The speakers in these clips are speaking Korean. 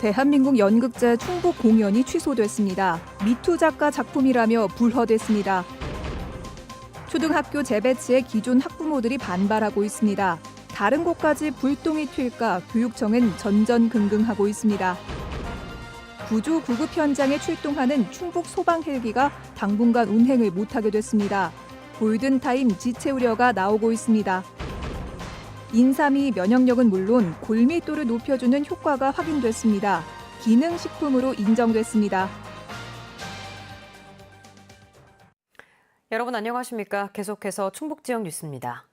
대한민국 연극제 충북 공연이 취소됐습니다. 미투 작가 작품이라며 불허됐습니다. 초등학교 재배치에 기존 학부모들이 반발하고 있습니다. 다른 곳까지 불똥이 튈까 교육청은 전전긍긍하고 있습니다. 구조 구급 현장에 출동하는 충북 소방 헬기가 당분간 운행을 못하게 됐습니다. 골든타임 지체 우려가 나오고 있습니다. 인삼이 면역력은 물론 골밀도를 높여주는 효과가 확인됐습니다. 기능식품으로 인정됐습니다. 여러분 안녕하십니까? 계속해서 충북 지역 뉴스입니다.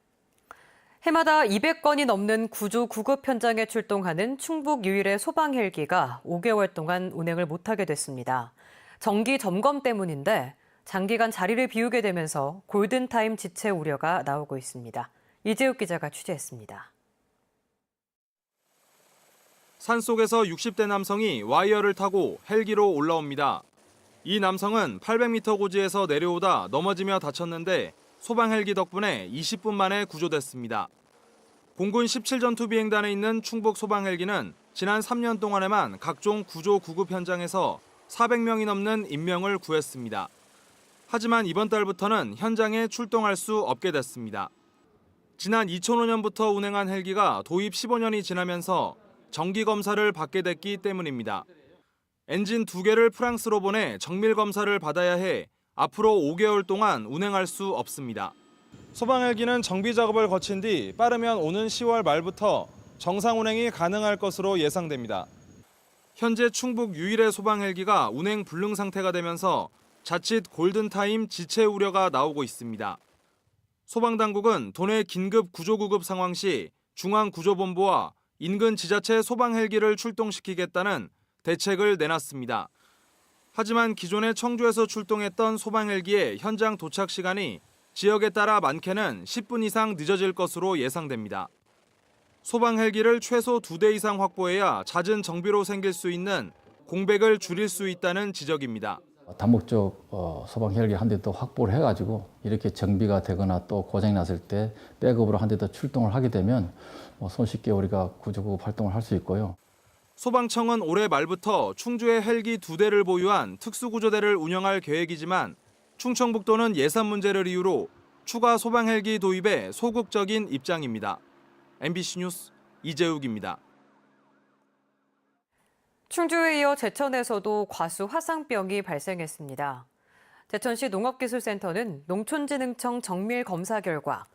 해마다 200건이 넘는 구조 구급 현장에 출동하는 충북 유일의 소방 헬기가 5개월 동안 운행을 못하게 됐습니다. 정기 점검 때문인데 장기간 자리를 비우게 되면서 골든타임 지체 우려가 나오고 있습니다. 이재욱 기자가 취재했습니다. 산속에서 60대 남성이 와이어를 타고 헬기로 올라옵니다. 이 남성은 800m 고지에서 내려오다 넘어지며 다쳤는데 소방 헬기 덕분에 20분 만에 구조됐습니다. 공군 17전투 비행단에 있는 충북 소방 헬기는 지난 3년 동안에만 각종 구조 구급 현장에서 400명이 넘는 인명을 구했습니다. 하지만 이번 달부터는 현장에 출동할 수 없게 됐습니다. 지난 2005년부터 운행한 헬기가 도입 15년이 지나면서 정기 검사를 받게 됐기 때문입니다. 엔진 2개를 프랑스로 보내 정밀 검사를 받아야 해 앞으로 5개월 동안 운행할 수 없습니다. 소방 헬기는 정비 작업을 거친 뒤 빠르면 오는 10월 말부터 정상 운행이 가능할 것으로 예상됩니다. 현재 충북 유일의 소방 헬기가 운행 불능 상태가 되면서 자칫 골든타임 지체 우려가 나오고 있습니다. 소방당국은 도내 긴급 구조구급 상황 시 중앙구조본부와 인근 지자체 소방 헬기를 출동시키겠다는 대책을 내놨습니다. 하지만 기존에 청주에서 출동했던 소방 헬기의 현장 도착 시간이 지역에 따라 많게는 10분 이상 늦어질 것으로 예상됩니다. 소방 헬기를 최소 2대 이상 확보해야 잦은 정비로 생길 수 있는 공백을 줄일 수 있다는 지적입니다. 다목적 소방 헬기 한 대 더 확보를 해가지고 이렇게 정비가 되거나 또 고장이 났을 때 백업으로 한 대 더 출동을 하게 되면 손쉽게 우리가 구조구급 활동을 할 수 있고요. 소방청은 올해 말부터 충주에 헬기 2대를 보유한 특수구조대를 운영할 계획이지만 충청북도는 예산 문제를 이유로 추가 소방 헬기 도입에 소극적인 입장입니다. MBC 뉴스 이재욱입니다. 충주에 이어 제천에서도 과수 화상병이 발생했습니다. 제천시 농업기술센터는 농촌진흥청 정밀 검사 결과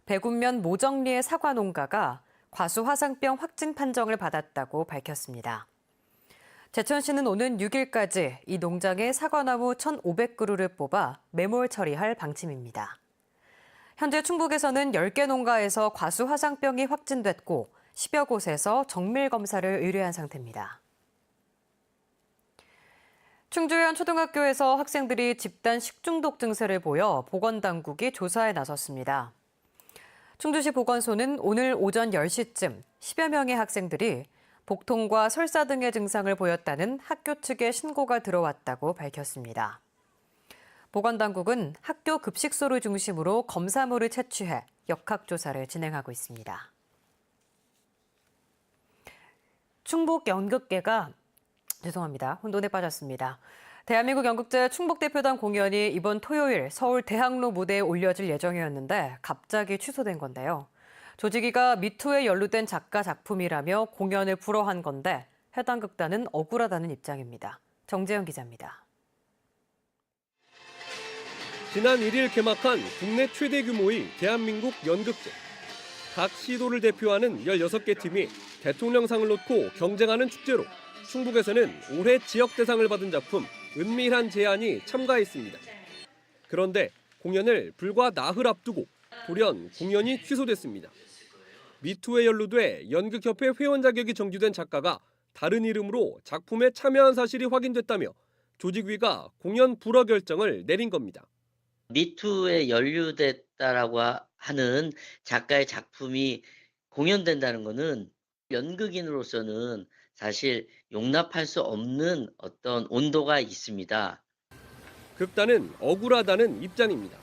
백운면 모정리의 사과 농가가 과수 화상병 확진 판정을 받았다고 밝혔습니다. 제천시는 오는 6일까지 이 농장의 사과나무 1,500그루를 뽑아 매몰 처리할 방침입니다. 현재 충북에서는 10개 농가에서 과수 화상병이 확진됐고 10여 곳에서 정밀 검사를 의뢰한 상태입니다. 충주의 한 초등학교에서 학생들이 집단 식중독 증세를 보여 보건당국이 조사에 나섰습니다. 충주시 보건소는 오늘 오전 10시쯤 10여 명의 학생들이 복통과 설사 등의 증상을 보였다는 학교 측의 신고가 들어왔다고 밝혔습니다. 보건당국은 학교 급식소를 중심으로 검사물을 채취해 역학조사를 진행하고 있습니다. 충북 연극계가 혼돈에 빠졌습니다. 대한민국 연극제 충북대표단 공연이 이번 토요일 서울 대학로 무대에 올려질 예정이었는데 갑자기 취소된 건데요. 조직위가 미투에 연루된 작가 작품이라며 공연을 불허한 건데 해당 극단은 억울하다는 입장입니다. 정재현 기자입니다. 지난 1일 개막한 국내 최대 규모의 대한민국 연극제. 각 시도를 대표하는 16개 팀이 대통령상을 놓고 경쟁하는 축제로 충북에서는 올해 지역대상을 받은 작품 은밀한 제안이 참가했습니다. 그런데 공연을 불과 나흘 앞두고 돌연 공연이 취소됐습니다. 미투에 연루돼 연극협회 회원 자격이 정지된 작가가 다른 이름으로 작품에 참여한 사실이 확인됐다며 조직위가 공연 불허 결정을 내린 겁니다. 미투에 연루됐다라고 하는 작가의 작품이 공연된다는 것은 연극인으로서는 사실 용납할 수 없는 어떤 온도가 있습니다. 극단은 억울하다는 입장입니다.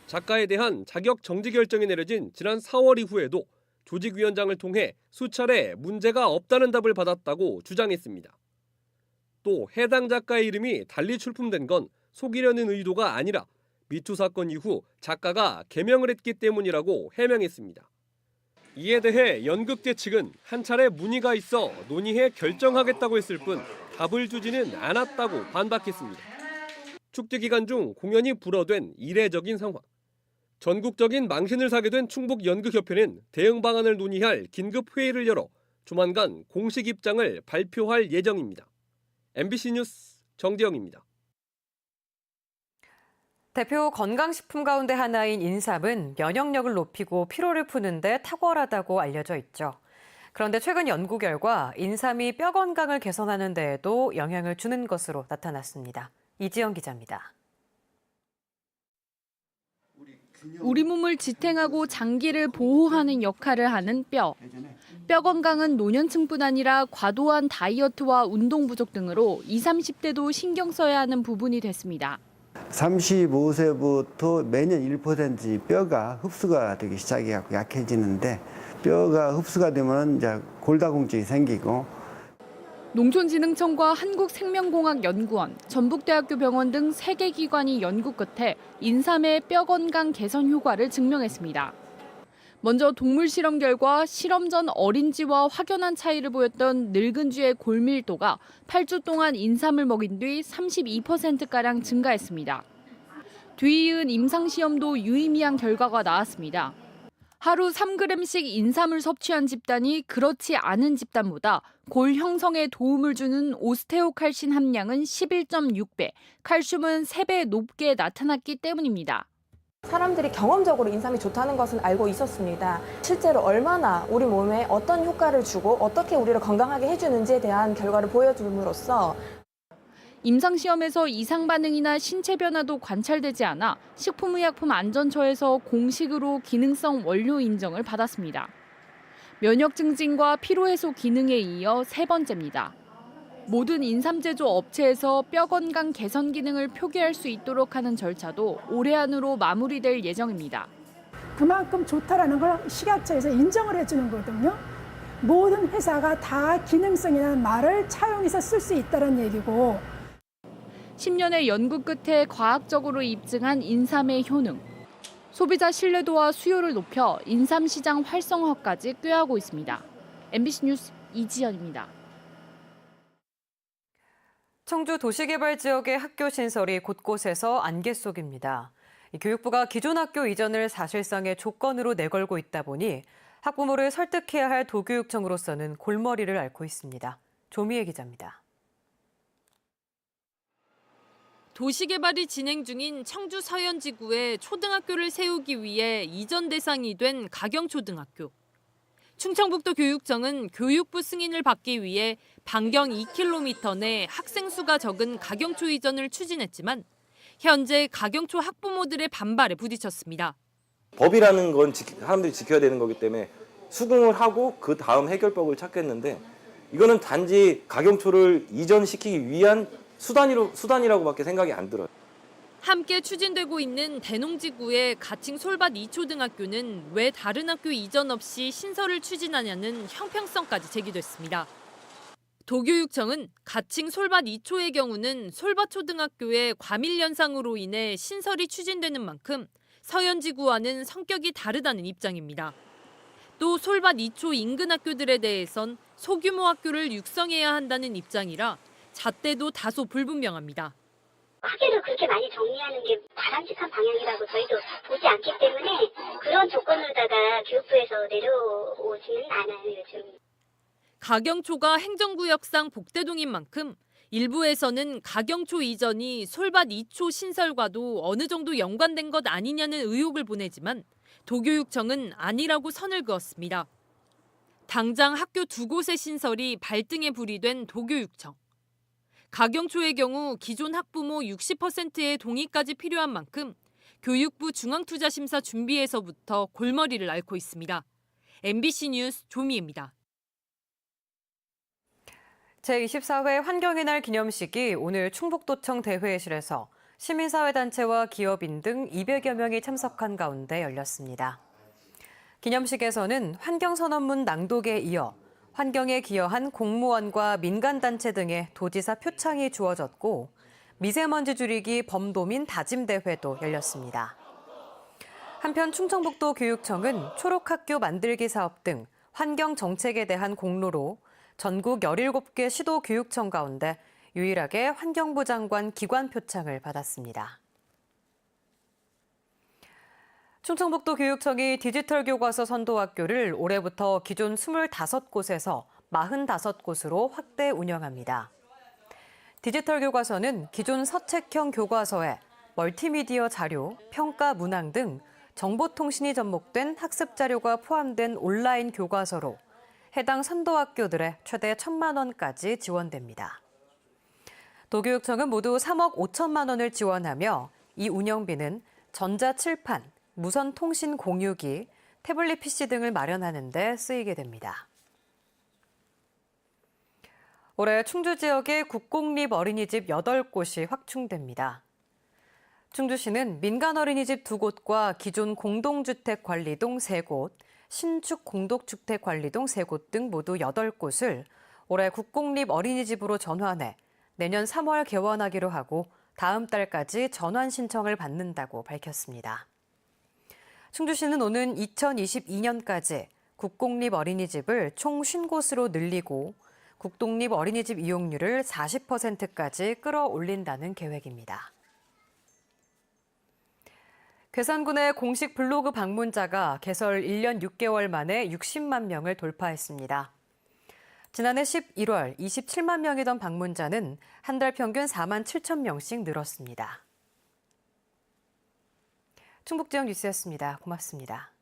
작가에 대한 자격 정지 결정이 내려진 지난 4월 이후에도 조직위원장을 통해 수차례 문제가 없다는 답을 받았다고 주장했습니다. 또 해당 작가의 이름이 달리 출품된 건 속이려는 의도가 아니라 미투 사건 이후 작가가 개명을 했기 때문이라고 해명했습니다. 이에 대해 연극제 측은 한 차례 문의가 있어 논의해 결정하겠다고 했을 뿐 답을 주지는 않았다고 반박했습니다. 축제 기간 중 공연이 불어된 이례적인 상황. 전국적인 망신을 사게 된 충북연극협회는 대응 방안을 논의할 긴급 회의를 열어 조만간 공식 입장을 발표할 예정입니다. MBC 뉴스 정재영입니다. 대표 건강식품 가운데 하나인 인삼은 면역력을 높이고 피로를 푸는 데 탁월하다고 알려져 있죠. 그런데 최근 연구 결과 인삼이 뼈 건강을 개선하는 데에도 영향을 주는 것으로 나타났습니다. 이지영 기자입니다. 우리 몸을 지탱하고 장기를 보호하는 역할을 하는 뼈. 뼈 건강은 노년층뿐 아니라 과도한 다이어트와 운동 부족 등으로 20, 30대도 신경 써야 하는 부분이 됐습니다. 35세부터 매년 1% 뼈가 흡수가 되기 시작해서 약해지는데 뼈가 흡수가 되면 이제 골다공증이 생기고 농촌진흥청과 한국생명공학연구원, 전북대학교 병원 등 3개 기관이 연구 끝에 인삼의 뼈 건강 개선 효과를 증명했습니다. 먼저 동물 실험 결과 실험 전 어린쥐와 확연한 차이를 보였던 늙은 쥐의 골밀도가 8주 동안 인삼을 먹인 뒤 32%가량 증가했습니다. 뒤이은 임상시험도 유의미한 결과가 나왔습니다. 하루 3g씩 인삼을 섭취한 집단이 그렇지 않은 집단보다 골 형성에 도움을 주는 오스테오칼신 함량은 11.6배, 칼슘은 3배 높게 나타났기 때문입니다. 사람들이 경험적으로 인삼이 좋다는 것은 알고 있었습니다. 실제로 얼마나 우리 몸에 어떤 효과를 주고 어떻게 우리를 건강하게 해주는지에 대한 결과를 보여줌으로써 임상시험에서 이상 반응이나 신체 변화도 관찰되지 않아 식품의약품안전처에서 공식으로 기능성 원료 인정을 받았습니다. 면역 증진과 피로 해소 기능에 이어 3번째입니다. 모든 인삼 제조 업체에서 뼈 건강 개선 기능을 표기할 수 있도록 하는 절차도 올해 안으로 마무리될 예정입니다. 그만큼 좋다라는 걸 식약처에서 인정을 해주는 거거든요. 모든 회사가 다 기능성이라는 말을 차용해서 쓸 수 있다는 얘기고 10년의 연구 끝에 과학적으로 입증한 인삼의 효능. 소비자 신뢰도와 수요를 높여 인삼 시장 활성화까지 꾀하고 있습니다. MBC 뉴스 이지연입니다. 청주 도시개발 지역의 학교 신설이 곳곳에서 안개 속입니다. 교육부가 기존 학교 이전을 사실상의 조건으로 내걸고 있다 보니 학부모를 설득해야 할 도교육청으로서는 골머리를 앓고 있습니다. 조미애 기자입니다. 도시개발이 진행 중인 청주 서현지구에 초등학교를 세우기 위해 이전 대상이 된 가경초등학교. 충청북도 교육청은 교육부 승인을 받기 위해 반경 2km 내 학생 수가 적은 가경초 이전을 추진했지만 현재 가경초 학부모들의 반발에 부딪혔습니다. 법이라는 건 사람들이 지켜야 되는 거기 때문에 수긍을 하고 그 다음 해결법을 찾겠는데 이거는 단지 가경초를 이전시키기 위한 수단이라고밖에 생각이 안 들어요. 함께 추진되고 있는 대농지구의 가칭 솔밭 2초등학교는 왜 다른 학교 이전 없이 신설을 추진하냐는 형평성까지 제기됐습니다. 도교육청은 가칭 솔밭 2초의 경우는 솔밭 초등학교의 과밀 연상으로 인해 신설이 추진되는 만큼 서현지구와는 성격이 다르다는 입장입니다. 또 솔밭 2초 인근 학교들에 대해선 소규모 학교를 육성해야 한다는 입장이라 잣대도 다소 불분명합니다. 학교를 그렇게 많이 정리하는 게 바람직한 방향이라고 저희도 보지 않기 때문에 그런 조건으로다가 교육부에서 내려오지는 않아요, 요즘. 가경초가 행정구역상 복대동인 만큼 일부에서는 가경초 이전이 솔밭 2초 신설과도 어느 정도 연관된 것 아니냐는 의혹을 보내지만 도교육청은 아니라고 선을 그었습니다. 당장 학교 2곳의 신설이 발등에 불이 된 도교육청. 가경초의 경우 기존 학부모 60%의 동의까지 필요한 만큼 교육부 중앙투자심사 준비에서부터 골머리를 앓고 있습니다. MBC 뉴스 조미애입니다. 제24회 환경의 날 기념식이 오늘 충북도청 대회실에서 시민사회단체와 기업인 등 200여 명이 참석한 가운데 열렸습니다. 기념식에서는 환경선언문 낭독에 이어 환경에 기여한 공무원과 민간단체 등의 도지사 표창이 주어졌고 미세먼지 줄이기 범도민 다짐대회도 열렸습니다. 한편 충청북도 교육청은 초록학교 만들기 사업 등 환경 정책에 대한 공로로 전국 17개 시도 교육청 가운데 유일하게 환경부 장관 기관 표창을 받았습니다. 충청북도 교육청이 디지털 교과서 선도학교를 올해부터 기존 25곳에서 45곳으로 확대 운영합니다. 디지털 교과서는 기존 서책형 교과서에 멀티미디어 자료, 평가 문항 등 정보통신이 접목된 학습 자료가 포함된 온라인 교과서로 해당 선도학교들에 최대 1,000만 원까지 지원됩니다. 도교육청은 모두 3억 5천만 원을 지원하며 이 운영비는 전자칠판, 무선 통신 공유기, 태블릿 PC 등을 마련하는 데 쓰이게 됩니다. 올해 충주 지역의 국공립 어린이집 8곳이 확충됩니다. 충주시는 민간 어린이집 2곳과 기존 공동주택 관리동 3곳, 신축 공동주택 관리동 3곳 등 모두 8곳을 올해 국공립 어린이집으로 전환해 내년 3월 개원하기로 하고 다음 달까지 전환 신청을 받는다고 밝혔습니다. 충주시는 오는 2022년까지 국공립 어린이집을 총 50곳으로 늘리고 국공립 어린이집 이용률을 40%까지 끌어올린다는 계획입니다. 괴산군의 공식 블로그 방문자가 개설 1년 6개월 만에 60만 명을 돌파했습니다. 지난해 11월 27만 명이던 방문자는 한 달 평균 4만 7천 명씩 늘었습니다. 충북지역 뉴스였습니다. 고맙습니다.